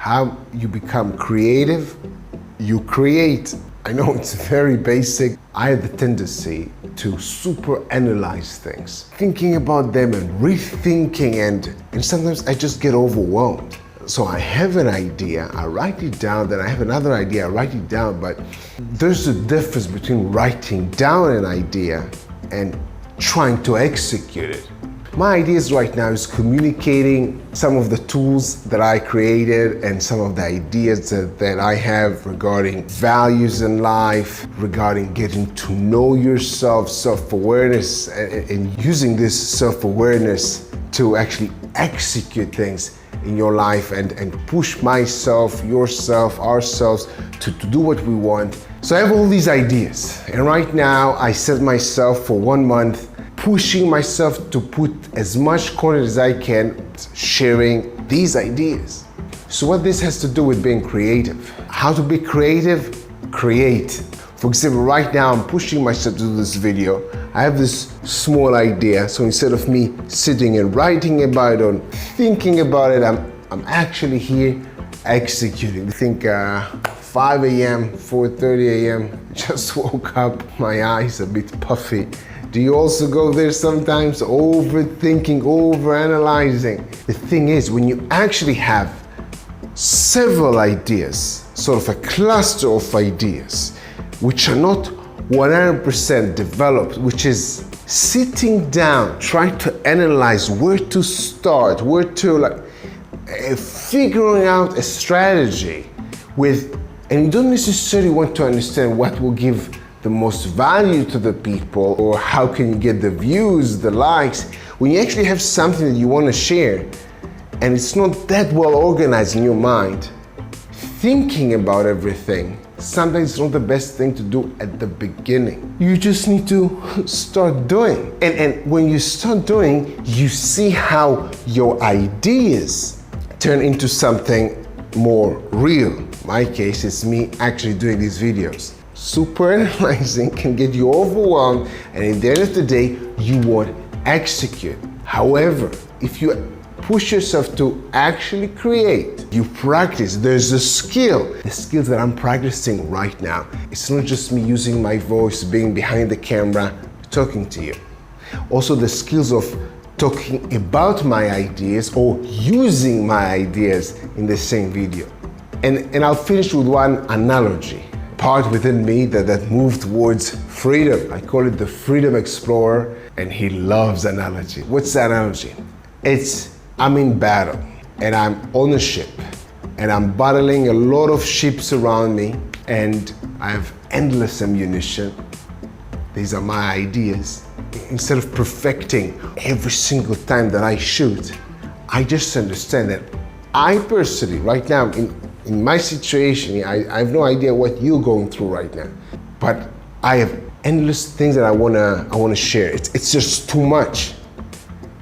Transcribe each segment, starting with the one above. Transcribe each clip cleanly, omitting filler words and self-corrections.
how you become creative, you create. I know it's very basic. I have the tendency to super analyze things, thinking about them and rethinking, and sometimes I just get overwhelmed. So I have an idea, I write it down, then I have another idea, I write it down, but there's a difference between writing down an idea and trying to execute it. My ideas right now is communicating some of the tools that I created and some of the ideas that I have regarding values in life, regarding getting to know yourself, self-awareness, and using this self-awareness to actually execute things in your life and push myself, yourself, ourselves to do what we want. So I have all these ideas, and right now I set myself for 1 month pushing myself to put as much content as I can, sharing these ideas. So what this has to do with being creative. How to be creative? Create. For example, right now I'm pushing myself to do this video. I have this small idea, so instead of me sitting and writing about it or thinking about it, I'm actually here executing. I think 5 a.m., 4:30 a.m., just woke up, my eyes a bit puffy. Do you also go there sometimes? Overthinking, overanalyzing. The thing is, when you actually have several ideas, sort of a cluster of ideas, which are not 100% developed, which is sitting down, trying to analyze where to start, where to figuring out a strategy with, and you don't necessarily want to understand what will give the most value to the people, or how can you get the views, the likes. When you actually have something that you want to share and it's not that well organized in your mind, thinking about everything, sometimes it's not the best thing to do at the beginning. You just need to start doing. And when you start doing, you see how your ideas turn into something more real. In my case, it's me actually doing these videos. Super analyzing can get you overwhelmed, and at the end of the day, you won't execute. However, if you push yourself to actually create, you practice, there's a skill. The skills that I'm practicing right now, it's not just me using my voice, being behind the camera, talking to you. Also the skills of talking about my ideas or using my ideas in the same video. And I'll finish with one analogy. Part within me that moved towards freedom. I call it the freedom explorer, and he loves analogy. What's the analogy? It's, I'm in battle and I'm on a ship and I'm battling a lot of ships around me, and I have endless ammunition. These are my ideas. Instead of perfecting every single time that I shoot, I just understand that I personally, right now, in my situation, I have no idea what you're going through right now, but I have endless things that I wanna share. It's just too much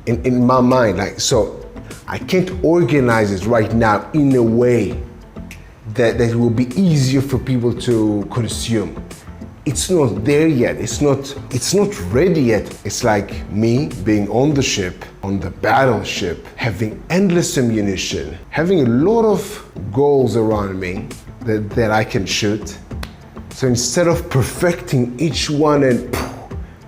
in my mind. So I can't organize it right now in a way that will be easier for people to consume. It's not there yet. It's not ready yet. It's like me being on the ship, on the battleship, having endless ammunition, having a lot of goals around me that I can shoot. So instead of perfecting each one and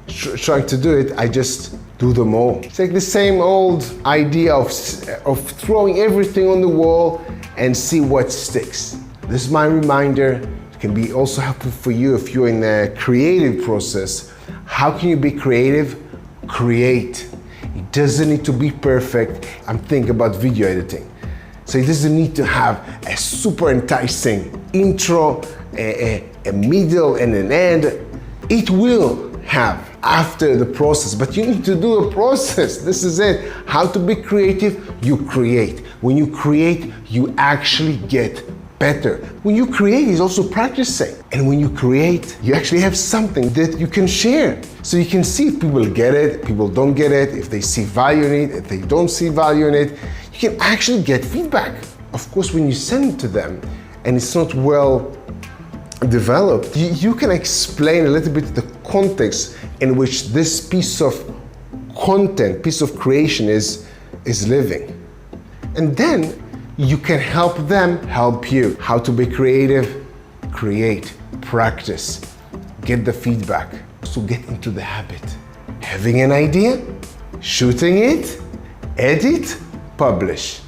trying to do it, I just do them all. It's like the same old idea of throwing everything on the wall and see what sticks. This is my reminder. Can be also helpful for you if you're in a creative process. How can you be creative? Create. It doesn't need to be perfect. I'm thinking about video editing. So it doesn't need to have a super enticing intro, a middle and an end. It will have after the process, but you need to do a process. This is it. How to be creative? You create. When you create, you actually get better. When you create, is also practicing. And when you create, you actually have something that you can share. So you can see if people get it, people don't get it, if they see value in it, if they don't see value in it. You can actually get feedback. Of course, when you send it to them and it's not well developed, you can explain a little bit the context in which this piece of content, piece of creation is living. And then you can help them help you. How to be creative? Create, practice, get the feedback. So get into the habit. Having an idea, shooting it, edit, publish.